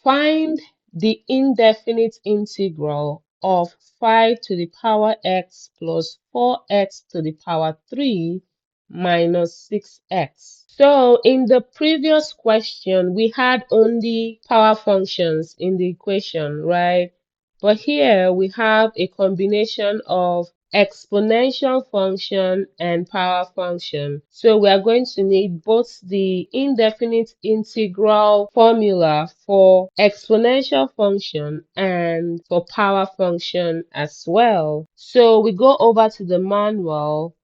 Find the indefinite integral of 5 to the power x plus 4x to the power 3 minus 6x. So in the previous question, we had only power functions in the equation, right? But here we have a combination of exponential function and power function. So we are going to need both the indefinite integral formula for exponential function and for power function as well. So we go over to the manual.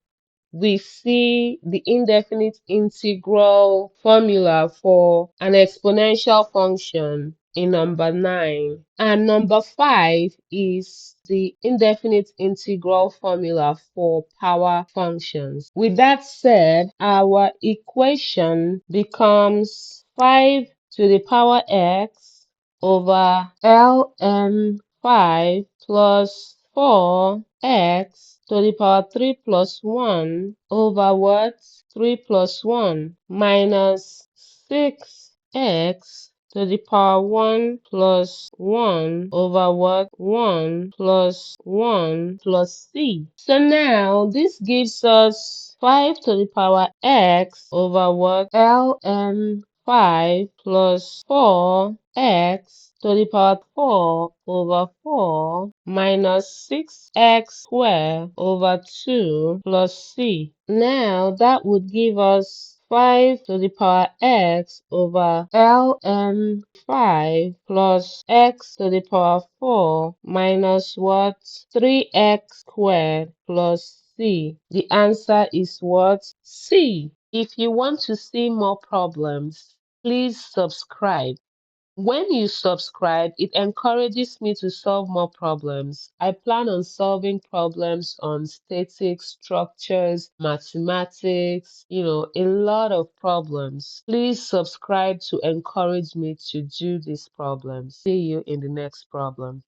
We see the indefinite integral formula for an exponential function in number 9. And number 5 is the indefinite integral formula for power functions. With that said, our equation becomes 5 to the power x over ln 5 plus 4x to the power 3 plus 1 over what? 3 plus 1 minus 6x to the power 1 plus 1 over what? 1 plus 1 plus c. So now this gives us 5 to the power x over what? ln 5 plus 4x to the power 4 over 4 minus 6x squared over 2 plus c. Now that would give us 5 to the power x over ln 5 plus x to the power 4 minus what? 3x squared plus c. The answer is what? C. If you want to see more problems, please subscribe. When you subscribe, it encourages me to solve more problems. I plan on solving problems on statistics, structures, mathematics, a lot of problems. Please subscribe to encourage me to do these problems. See you in the next problem.